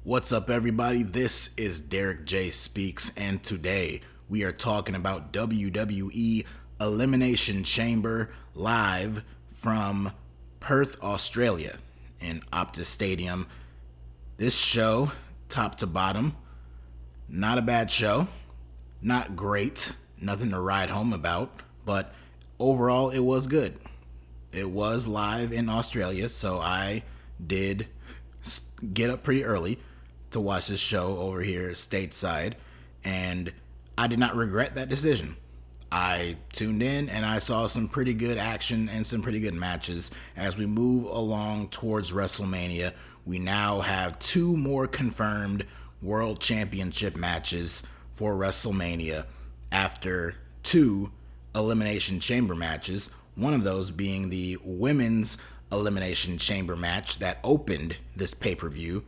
What's up, everybody? This is DerekJ Speaks, and today we are talking about WWE Elimination Chamber live from Perth, Australia, in Optus Stadium. This show, top to bottom, not a bad show, not great, nothing to write home about, but overall it was good. It was live in Australia, so I did get up pretty early to watch this show over here stateside, and I did not regret that decision. I tuned in and I saw some pretty good action and some pretty good matches. As we move along towards WrestleMania, we now have two more confirmed World Championship matches for WrestleMania after two Elimination Chamber matches, one of those being the Women's Elimination Chamber match that opened this pay-per-view,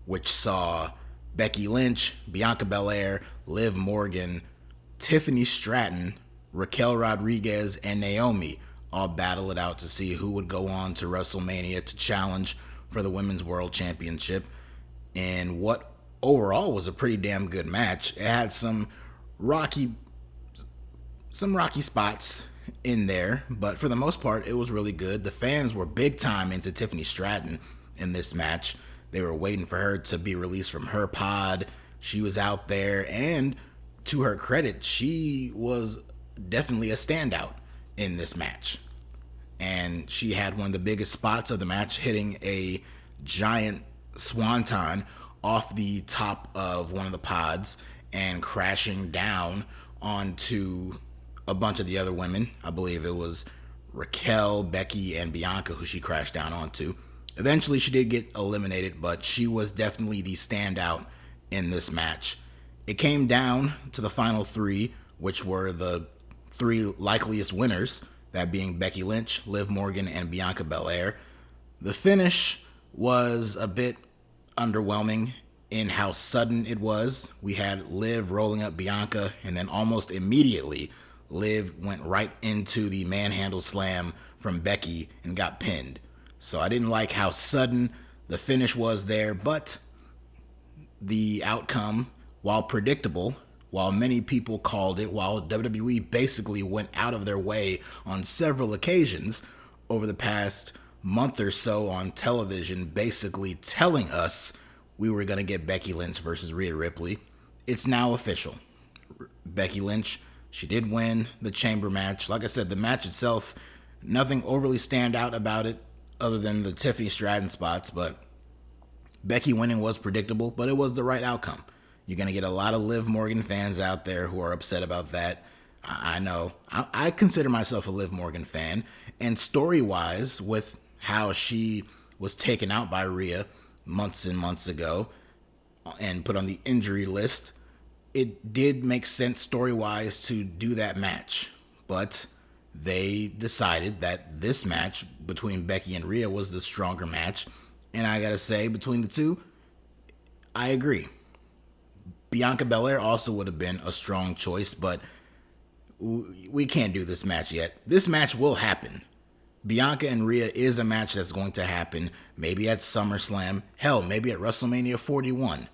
which saw Becky Lynch, Bianca Belair, Liv Morgan, Tiffany Stratton, Raquel Rodriguez, and Naomi all battle it out to see who would go on to WrestleMania to challenge for the Women's World Championship in what overall was a pretty damn good match. It had some rocky spots in there, but for the most part, it was really good. The fans were big time into Tiffany Stratton in this match. They were waiting for her to be released from her pod. She was out there, and to her credit, she was definitely a standout in this match. And she had one of the biggest spots of the match, hitting a giant swanton off the top of one of the pods and crashing down onto a bunch of the other women. I believe it was Raquel, Becky, and Bianca who she crashed down onto. Eventually, she did get eliminated, but she was definitely the standout in this match. It came down to the final three, which were the three likeliest winners, that being Becky Lynch, Liv Morgan, and Bianca Belair. The finish was a bit underwhelming in how sudden it was. We had Liv rolling up Bianca, and then almost immediately, Liv went right into the manhandle slam from Becky and got pinned. So I didn't like how sudden the finish was there, but the outcome, while predictable, while many people called it, while WWE basically went out of their way on several occasions over the past month or so on television, basically telling us we were going to get Becky Lynch versus Rhea Ripley, it's now official. Becky Lynch, she did win the chamber match. Like I said, the match itself, nothing overly stand out about it other than the Tiffany Stratton spots, but Becky winning was predictable, but it was the right outcome. You're going to get a lot of Liv Morgan fans out there who are upset about that. I know. I consider myself a Liv Morgan fan, and story-wise, with how she was taken out by Rhea months and months ago and put on the injury list, it did make sense story-wise to do that match, but they decided that this match between Becky and Rhea was the stronger match, and I gotta say, between the two, I agree. Bianca Belair also would have been a strong choice, but we can't do this match yet. This match will happen. Bianca and Rhea is a match that's going to happen, maybe at SummerSlam, hell, maybe at WrestleMania 41,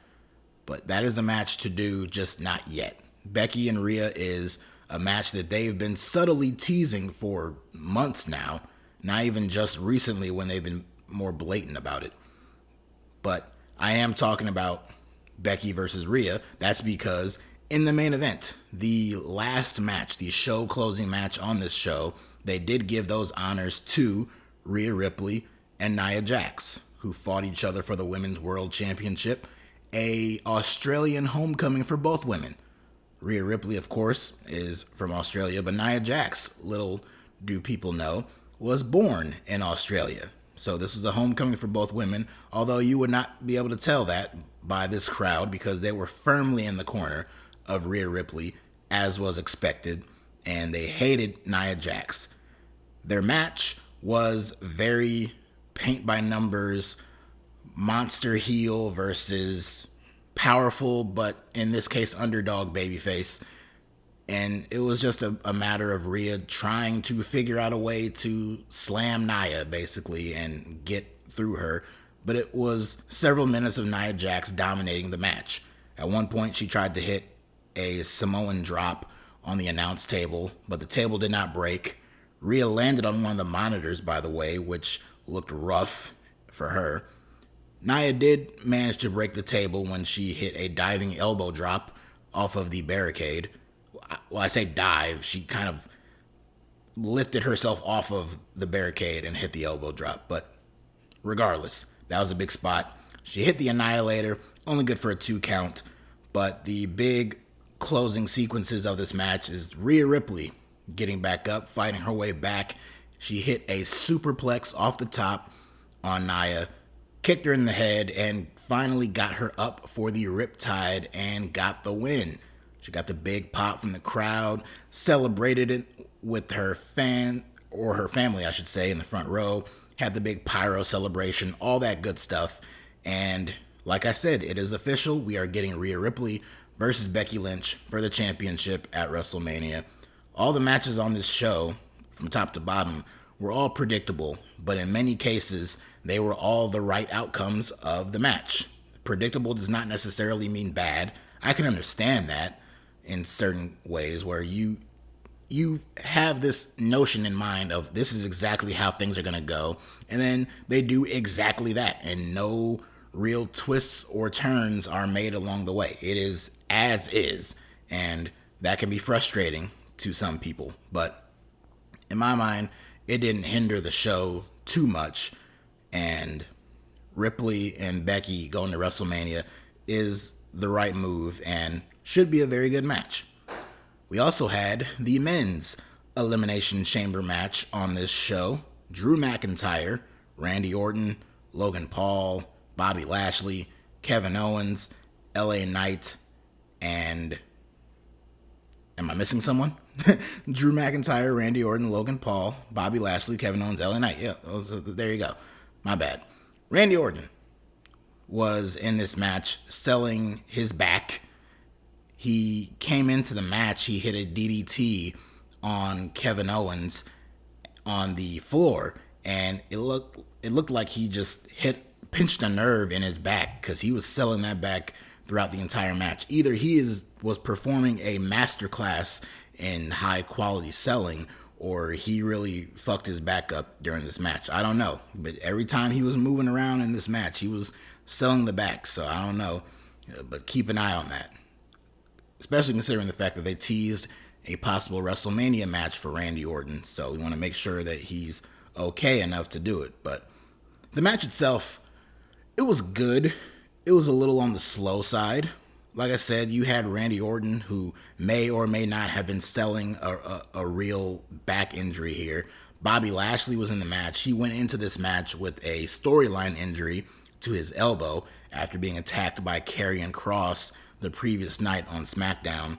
but that is a match to do, just not yet. Becky and Rhea is a match that they've been subtly teasing for months now, not even just recently when they've been more blatant about it. But I am talking about Becky versus Rhea. That's because in the main event, the last match, the show closing match on this show, they did give those honors to Rhea Ripley and Nia Jax, who fought each other for the Women's World Championship, a Australian homecoming for both women. Rhea Ripley, of course, is from Australia, but Nia Jax, little do people know, was born in Australia. So this was a homecoming for both women, although you would not be able to tell that by this crowd because they were firmly in the corner of Rhea Ripley, as was expected, and they hated Nia Jax. Their match was very paint-by-numbers, monster heel versus powerful, but in this case, underdog babyface. And it was just a matter of Rhea trying to figure out a way to slam Nia, basically, and get through her but it was several minutes of Nia Jax dominating the match. At one point, she tried to hit a Samoan drop on the announce table, but the table did not break. Rhea landed on one of the monitors, by the way, which looked rough for her. Nia did manage to break the table when she hit a diving elbow drop off of the barricade. Well, I say dive. She kind of lifted herself off of the barricade and hit the elbow drop. But regardless, that was a big spot. She hit the Annihilator, only good for a 2 count. But the big closing sequences of this match is Rhea Ripley getting back up, fighting her way back. She hit a superplex off the top on Nia, kicked her in the head, and finally got her up for the Riptide and got the win. She got the big pop from the crowd, celebrated it with her fan, or her family, I should say, in the front row, had the big pyro celebration, all that good stuff. And like I said, it is official. We are getting Rhea Ripley versus Becky Lynch for the championship at WrestleMania. All the matches on this show, from top to bottom, were all predictable, but in many cases, they were all the right outcomes of the match. Predictable does not necessarily mean bad. I can understand that in certain ways where you have this notion in mind of this is exactly how things are going to go, and then they do exactly that, and no real twists or turns are made along the way. It is as is, and that can be frustrating to some people, but in my mind, it didn't hinder the show too much, and Ripley and Becky going to WrestleMania is the right move and should be a very good match. We also had the men's Elimination Chamber match on this show. Drew McIntyre, Randy Orton, Logan Paul, Bobby Lashley, Kevin Owens, LA Knight, and am I missing someone? Drew McIntyre, Randy Orton, Logan Paul, Bobby Lashley, Kevin Owens, LA Knight. Yeah, there you go. My bad. Randy Orton was in this match selling his back. He came into the match, he hit a DDT on Kevin Owens on the floor, and it looked like he just pinched a nerve in his back because he was selling that back throughout the entire match. Either he was performing a masterclass in high quality selling, or he really fucked his back up during this match. I don't know, but every time he was moving around in this match, he was selling the back. So I don't know, but keep an eye on that, especially considering the fact that they teased a possible WrestleMania match for Randy Orton. So we want to make sure that he's okay enough to do it. But the match itself, it was good. It was a little on the slow side. Like I said, you had Randy Orton, who may or may not have been selling a real back injury here. Bobby Lashley was in the match. He went into this match with a storyline injury to his elbow after being attacked by Karrion Kross the previous night on SmackDown.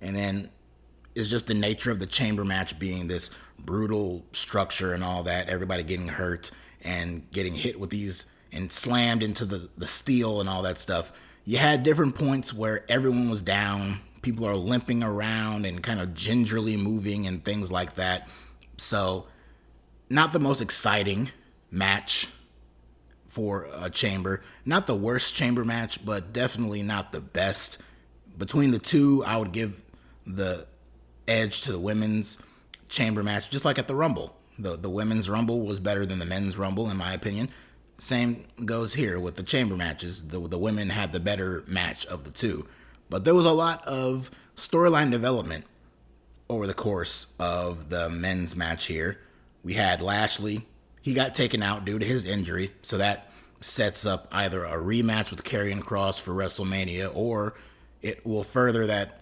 And then it's just the nature of the chamber match being this brutal structure and all that, everybody getting hurt and getting hit with these and slammed into the steel and all that stuff. You had different points where everyone was down, people are limping around and kind of gingerly moving and things like that. So, not the most exciting match for a chamber. Not the worst chamber match, but definitely not the best. Between the two, I would give the edge to the women's chamber match, just like at the Rumble. The women's Rumble was better than the men's Rumble, in my opinion. Same goes here with the chamber matches. The women had the better match of the two. But there was a lot of storyline development over the course of the men's match here. We had Lashley. He got taken out due to his injury, so that sets up either a rematch with Karrion Kross for WrestleMania, or it will further that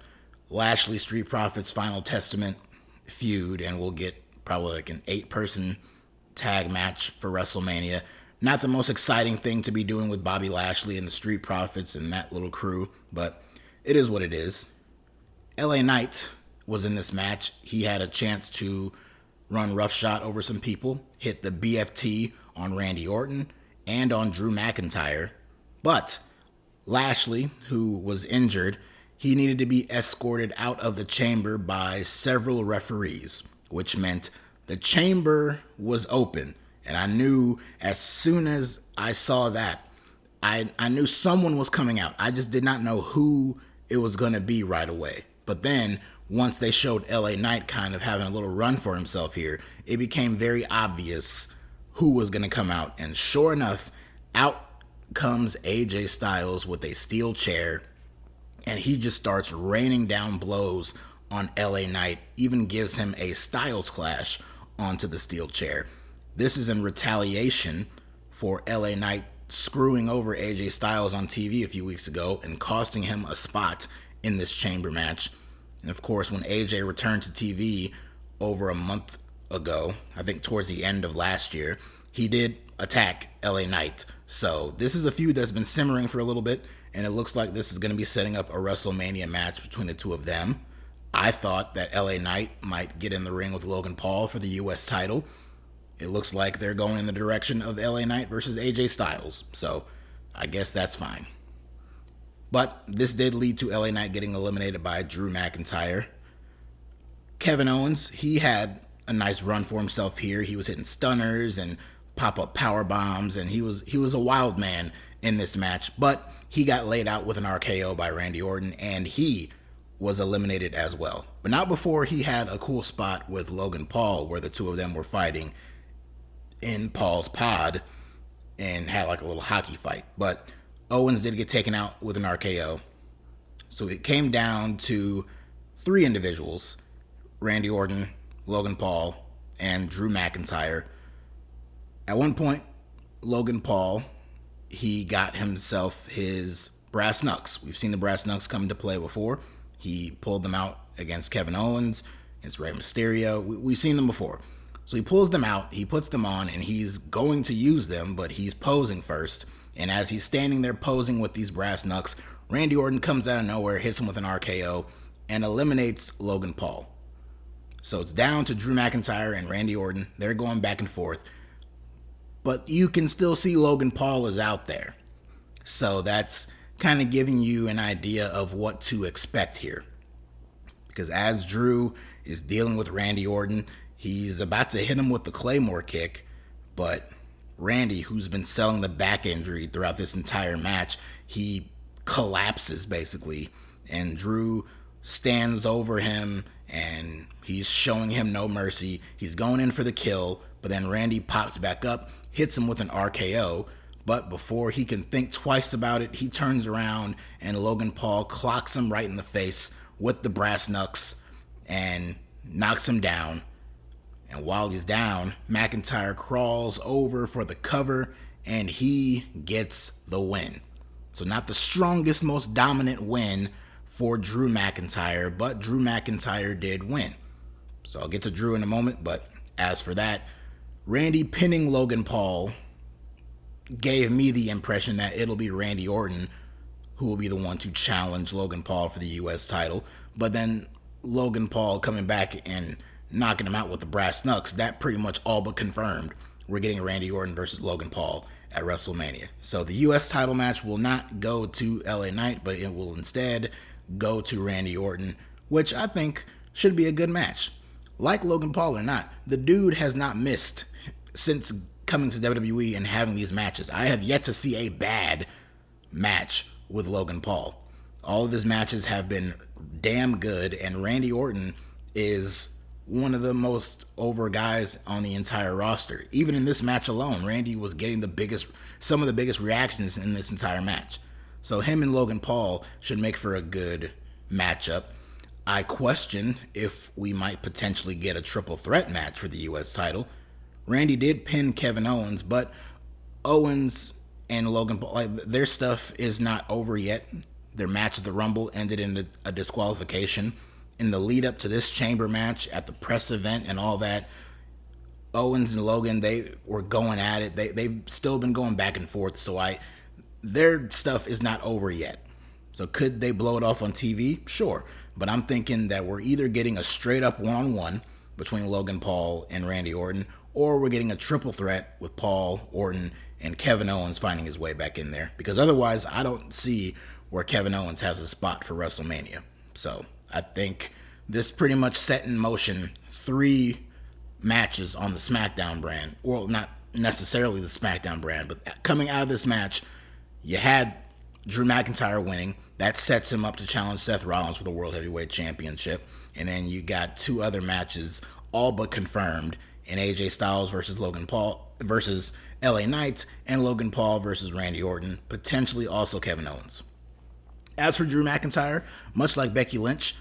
Lashley Street Profits Final Testament feud, and we'll get probably like an 8-person tag match for WrestleMania. Not the most exciting thing to be doing with Bobby Lashley and the Street Profits and that little crew, but it is what it is. LA Knight was in this match. He had a chance to run roughshod over some people, hit the BFT on Randy Orton and on Drew McIntyre, but Lashley, who was injured, he needed to be escorted out of the chamber by several referees, which meant the chamber was open And I knew as soon as I saw that, I knew someone was coming out. I just did not know who it was going to be right away. But then once they showed LA Knight kind of having a little run for himself here, it became very obvious who was going to come out. And sure enough, out comes AJ Styles with a steel chair, and he just starts raining down blows on LA Knight, even gives him a Styles Clash onto the steel chair. This is in retaliation for LA Knight screwing over AJ Styles on TV a few weeks ago and costing him a spot in this chamber match. And of course, when AJ returned to TV over a month ago, I think towards the end of last year, he did attack LA Knight. So this is a feud that's been simmering for a little bit, and it looks like this is going to be setting up a WrestleMania match between the two of them. I thought that LA Knight might get in the ring with Logan Paul for the US title. It looks like they're going in the direction of LA Knight versus AJ Styles, so I guess that's fine. But this did lead to LA Knight getting eliminated by Drew McIntyre. Kevin Owens, he had a nice run for himself here. He was hitting stunners and pop-up power bombs, and he was a wild man in this match, but he got laid out with an RKO by Randy Orton, and he was eliminated as well. But not before he had a cool spot with Logan Paul where the two of them were fighting in Paul's pod and had like a little hockey fight. But Owens did get taken out with an RKO. So it came down to three individuals: Randy Orton, Logan Paul, and Drew McIntyre. At one point, Logan Paul, he got himself his brass knucks. We've seen the brass knucks come into play before. He pulled them out against Kevin Owens, against Rey Mysterio. We've seen them before. So he pulls them out, he puts them on, and he's going to use them, but he's posing first. And as he's standing there posing with these brass knucks, Randy Orton comes out of nowhere, hits him with an RKO, and eliminates Logan Paul. So it's down to Drew McIntyre and Randy Orton. They're going back and forth. But you can still see Logan Paul is out there. So that's kind of giving you an idea of what to expect here. Because as Drew is dealing with Randy Orton, he's about to hit him with the Claymore kick, but Randy, who's been selling the back injury throughout this entire match, he collapses basically, and Drew stands over him and he's showing him no mercy. He's going in for the kill, but then Randy pops back up, hits him with an RKO, but before he can think twice about it, he turns around and Logan Paul clocks him right in the face with the brass knucks and knocks him down. And while he's down, McIntyre crawls over for the cover, and he gets the win. So not the strongest, most dominant win for Drew McIntyre, but Drew McIntyre did win. So I'll get to Drew in a moment, but as for that, Randy pinning Logan Paul gave me the impression that it'll be Randy Orton who will be the one to challenge Logan Paul for the US title. But then Logan Paul coming back and knocking him out with the brass knucks, that pretty much all but confirmed we're getting Randy Orton versus Logan Paul at WrestleMania. So the US title match will not go to LA Knight, but it will instead go to Randy Orton, which I think should be a good match. Like Logan Paul or not, the dude has not missed since coming to WWE and having these matches. I have yet to see a bad match with Logan Paul. All of his matches have been damn good, and Randy Orton is one of the most over guys on the entire roster. Even in this match alone, Randy was getting some of the biggest reactions in this entire match. So him and Logan Paul should make for a good matchup. I question if we might potentially get a triple threat match for the US title. Randy did pin Kevin Owens, but Owens and Logan Paul, their stuff is not over yet. Their match at the Rumble ended in a disqualification. In the lead up to this chamber match at the press event and all that, Owens and Logan, they were going at it. They've still been going back and forth. So their stuff is not over yet. So could they blow it off on TV? Sure. But I'm thinking that we're either getting a straight up one-on-one between Logan Paul and Randy Orton, or we're getting a triple threat with Paul, Orton, and Kevin Owens finding his way back in there. Because otherwise, I don't see where Kevin Owens has a spot for WrestleMania. So I think this pretty much set in motion 3 matches on the SmackDown brand. Well, not necessarily the SmackDown brand, but coming out of this match, you had Drew McIntyre winning. That sets him up to challenge Seth Rollins for the World Heavyweight Championship. And then you got two other matches all but confirmed in AJ Styles versus Logan Paul versus LA Knight, and Logan Paul versus Randy Orton, potentially also Kevin Owens. As for Drew McIntyre, much like Becky Lynch,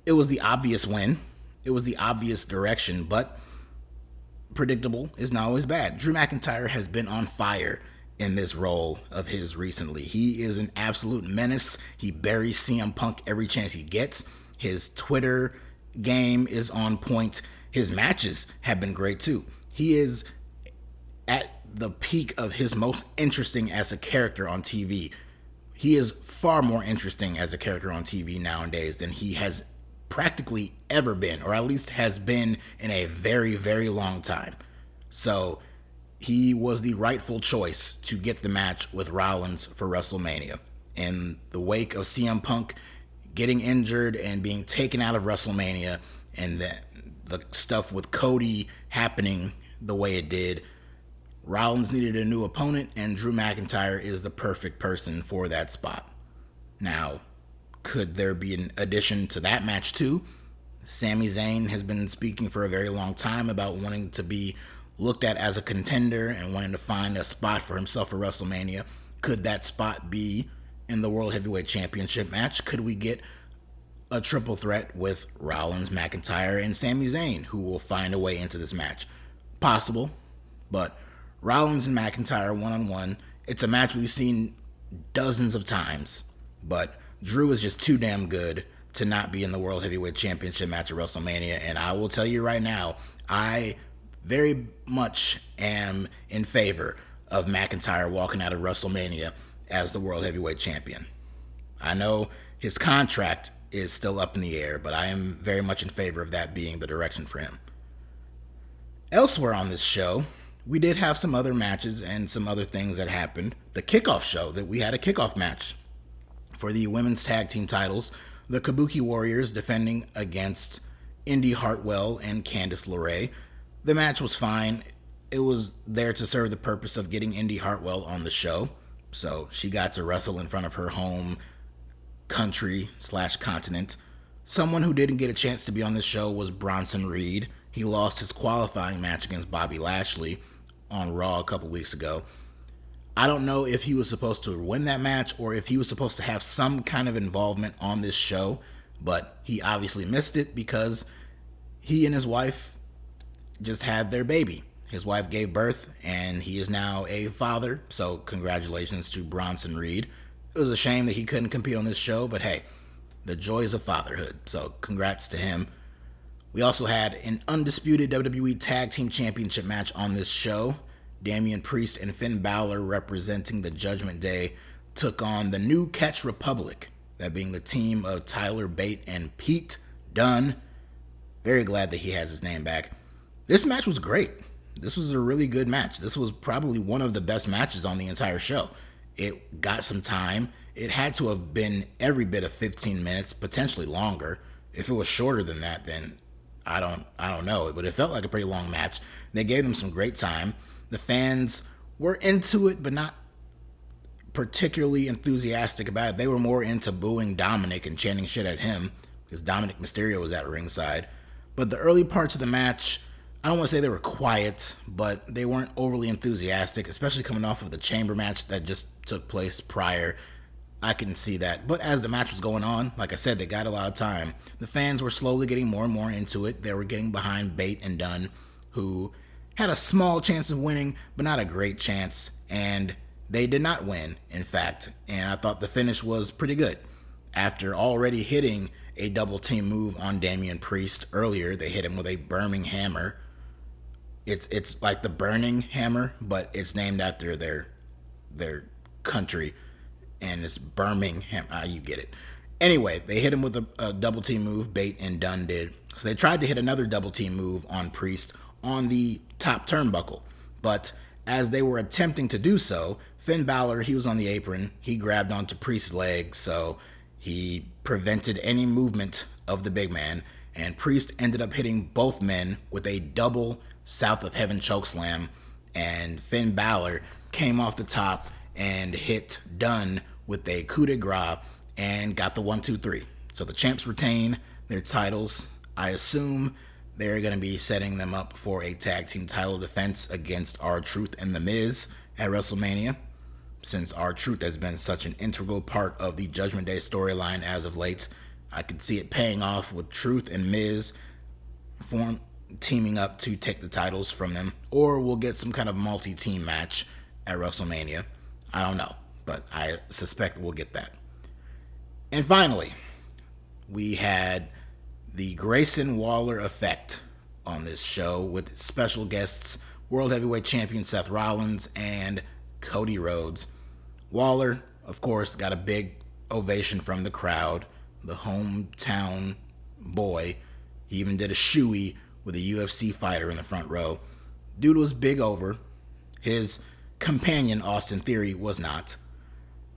it was the obvious win. It was the obvious direction, but predictable is not always bad. Drew McIntyre has been on fire in this role of his recently. He is an absolute menace. He buries CM Punk every chance he gets. His Twitter game is on point. His matches have been great too. He is at the peak of his most interesting as a character on TV. He is far more interesting as a character on TV nowadays than he has practically ever been, or at least has been in a very, very long time. So he was the rightful choice to get the match with Rollins for WrestleMania. In the wake of CM Punk getting injured and being taken out of WrestleMania, and the stuff with Cody happening the way it did, Rollins needed a new opponent, and Drew McIntyre is the perfect person for that spot. Now, could there be an addition to that match too? Sami Zayn has been speaking for a very long time about wanting to be looked at as a contender and wanting to find a spot for himself for WrestleMania. Could that spot be in the World Heavyweight Championship match? Could we get a triple threat with Rollins, McIntyre, and Sami Zayn, who will find a way into this match? Possible, but Rollins and McIntyre one-on-one, it's a match we've seen dozens of times, but Drew is just too damn good to not be in the World Heavyweight Championship match at WrestleMania, and I will tell you right now, I very much am in favor of McIntyre walking out of WrestleMania as the World Heavyweight Champion. I know his contract is still up in the air, but I am very much in favor of that being the direction for him. Elsewhere on this show, we did have some other matches and some other things that happened. The kickoff show, that we had a kickoff match for the women's tag team titles. The Kabuki Warriors defending against Indy Hartwell and Candice LeRae. The match was fine. It was there to serve the purpose of getting Indy Hartwell on the show. So she got to wrestle in front of her home country/continent. Someone who didn't get a chance to be on this show was Bronson Reed. He lost his qualifying match against Bobby Lashley on Raw a couple weeks ago. I don't know if he was supposed to win that match or if he was supposed to have some kind of involvement on this show, but he obviously missed it because he and his wife just had their baby. His wife gave birth and he is now a father, so congratulations to Bronson Reed. It was a shame that he couldn't compete on this show, but hey, the joys of fatherhood, so congrats to him. We also had an undisputed WWE Tag Team Championship match on this show. Damian Priest and Finn Balor, representing the Judgment Day, took on the New Catch Republic, that being the team of Tyler Bate and Pete Dunne. Very glad that he has his name back. This match was great. This was a really good match. This was probably one of the best matches on the entire show. It got some time. It had to have been every bit of 15 minutes, potentially longer. If it was shorter than that, then I don't know. But it felt like a pretty long match. They gave them some great time. The fans were into it, but not particularly enthusiastic about it. They were more into booing Dominic and chanting shit at him because Dominic Mysterio was at ringside. But the early parts of the match, I don't want to say they were quiet, but they weren't overly enthusiastic, especially coming off of the chamber match that just took place prior. I can see that. But as the match was going on, like I said, they got a lot of time. The fans were slowly getting more and more into it. They were getting behind Bate and Dunne, who had a small chance of winning, but not a great chance. And they did not win, in fact. And I thought the finish was pretty good. After already hitting a double team move on Damian Priest earlier, they hit him with a burning hammer. It's like the Burning Hammer, but it's named after their country. And it's Birmingham. You get it. Anyway, they hit him with a double team move, Bate and Dunne did. So they tried to hit another double team move on Priest on the top turnbuckle. But as they were attempting to do so, Finn Balor, he was on the apron. He grabbed onto Priest's leg, so he prevented any movement of the big man. And Priest ended up hitting both men with a double South of Heaven chokeslam and Finn Balor came off the top and hit Dunn with a coup de grace and got the 1-2-3. So the champs retain their titles. I assume they're going to be setting them up for a tag team title defense against R-Truth and The Miz at WrestleMania, since R-Truth has been such an integral part of the Judgment Day storyline as of late. I could see it paying off with Truth and Miz teaming up to take the titles from them, or we'll get some kind of multi-team match at WrestleMania. I don't know, but I suspect we'll get that. And finally, we had the Grayson Waller effect on this show with special guests, World Heavyweight Champion Seth Rollins and Cody Rhodes. Waller, of course, got a big ovation from the crowd, the hometown boy. He even did a shoey with a UFC fighter in the front row. Dude was big over. His companion, Austin Theory, was not.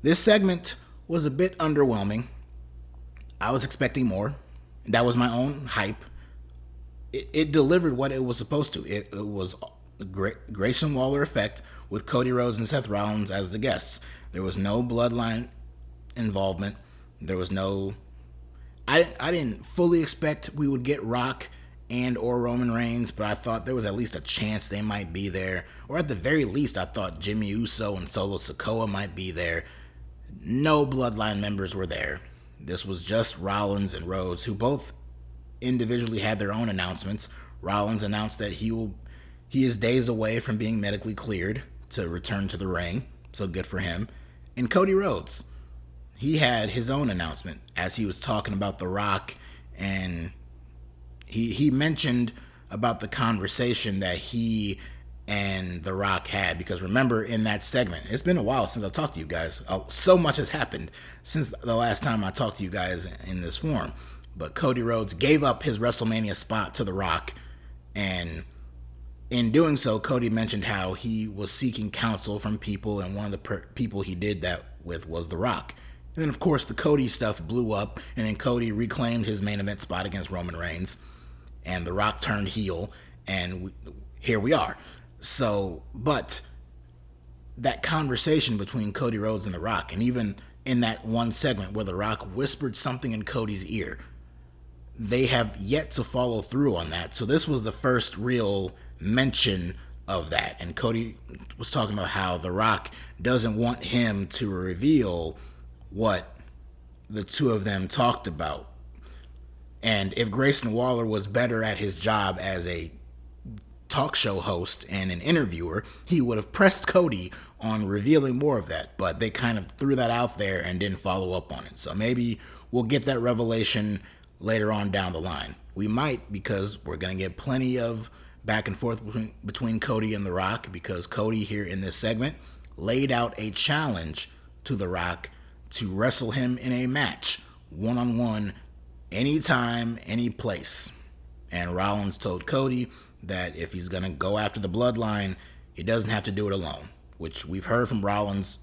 This segment was a bit underwhelming. I was expecting more. That was my own hype. It delivered what it was supposed to. It was a Grayson Waller effect with Cody Rhodes and Seth Rollins as the guests. There was no bloodline involvement. There was no... I didn't fully expect we would get Rock and or Roman Reigns, but I thought there was at least a chance they might be there. Or at the very least, I thought Jimmy Uso and Solo Sikoa might be there. No bloodline members were there. This was just Rollins and Rhodes, who both individually had their own announcements. Rollins announced that he is days away from being medically cleared to return to the ring, so good for him. And Cody Rhodes, he had his own announcement as he was talking about The Rock, and he mentioned about the conversation that he and The Rock had, because remember in that segment, it's been a while since I talked to you guys. So much has happened since the last time I talked to you guys in this form. But Cody Rhodes gave up his WrestleMania spot to The Rock, and in doing so, Cody mentioned how he was seeking counsel from people, and one of the people he did that with was The Rock. And then, of course, the Cody stuff blew up, and then Cody reclaimed his main event spot against Roman Reigns, and The Rock turned heel, and here we are. So, but that conversation between Cody Rhodes and The Rock, and even in that one segment where The Rock whispered something in Cody's ear, they have yet to follow through on that. So this was the first real mention of that. And Cody was talking about how The Rock doesn't want him to reveal what the two of them talked about. And if Grayson Waller was better at his job as a talk show host and an interviewer, he would have pressed Cody on revealing more of that, but they kind of threw that out there and didn't follow up on it. So maybe we'll get that revelation later on down the line. We might, because we're going to get plenty of back and forth between Cody and The Rock, because Cody here in this segment laid out a challenge to The Rock to wrestle him in a match, one-on-one, anytime, any place. And Rollins told Cody that if he's going to go after the bloodline, he doesn't have to do it alone, which we've heard from Rollins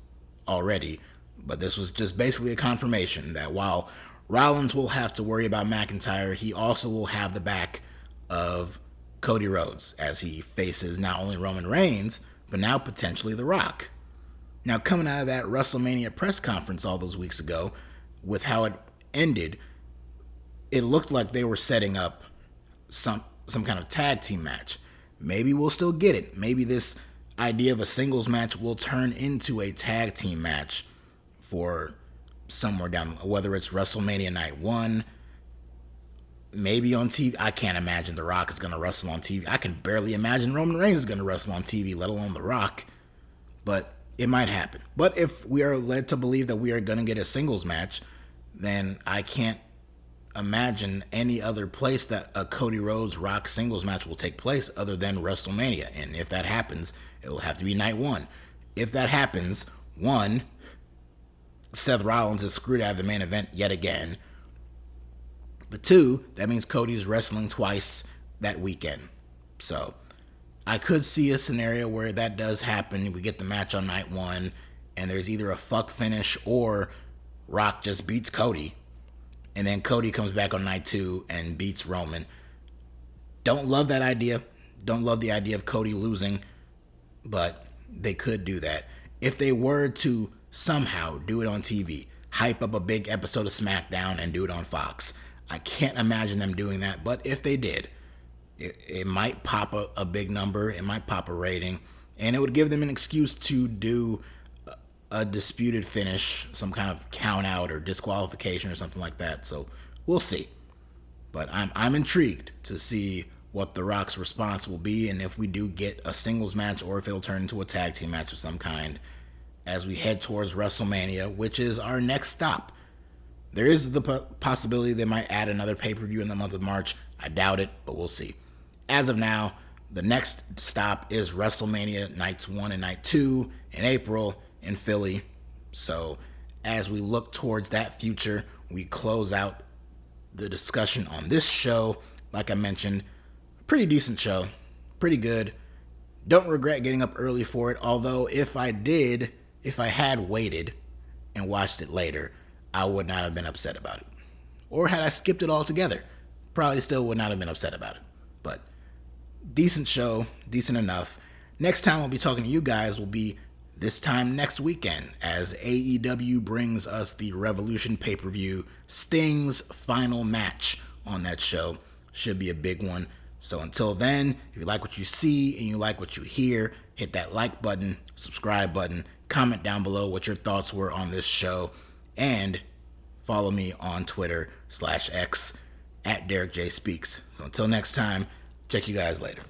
already, but this was just basically a confirmation that while Rollins will have to worry about McIntyre, he also will have the back of Cody Rhodes as he faces not only Roman Reigns, but now potentially The Rock. Now, coming out of that WrestleMania press conference all those weeks ago, with how it ended, it looked like they were setting up some kind of tag team match. Maybe we'll still get it. Maybe this idea of a singles match will turn into a tag team match for somewhere down, whether it's WrestleMania Night 1, maybe on TV. I can't imagine The Rock is going to wrestle on TV. I can barely imagine Roman Reigns is going to wrestle on TV, let alone The Rock. But it might happen. But if we are led to believe that we are going to get a singles match, then I can't imagine any other place that a Cody Rhodes Rock singles match will take place other than WrestleMania. And if that happens, it will have to be Night 1. If that happens, 1, Seth Rollins is screwed out of the main event yet again. But 2, that means Cody's wrestling twice that weekend. So I could see a scenario where that does happen. We get the match on Night 1, and there's either a fuck finish or Rock just beats Cody, and then Cody comes back on Night 2 and beats Roman. Don't love that idea. Don't love the idea of Cody losing but they could do that. If they were to somehow do it on TV, hype up a big episode of SmackDown and do it on Fox, I can't imagine them doing that, but if they did, it might pop a big number, it might pop a rating, and it would give them an excuse to do a disputed finish, some kind of count out or disqualification or something like that. So we'll see. But I'm intrigued to see what The Rock's response will be, and if we do get a singles match or if it'll turn into a tag team match of some kind as we head towards WrestleMania, which is our next stop. There is the possibility they might add another pay-per-view in the month of March. I doubt it, but we'll see. As of now, the next stop is WrestleMania Nights 1 and Night 2 in April in Philly. So as we look towards that future, we close out the discussion on this show. Like I mentioned, pretty decent show, pretty good. Don't regret getting up early for it, although if I had waited and watched it later, I would not have been upset about it. Or had I skipped it altogether, probably still would not have been upset about it. But decent show, decent enough. Next time I'll be talking to you guys will be this time next weekend as AEW brings us the Revolution pay-per-view, Sting's final match on that show. Should be a big one. So until then, if you like what you see and you like what you hear, hit that like button, subscribe button, comment down below what your thoughts were on this show, and follow me on Twitter /X @DerekJ Speaks. So until next time, check you guys later.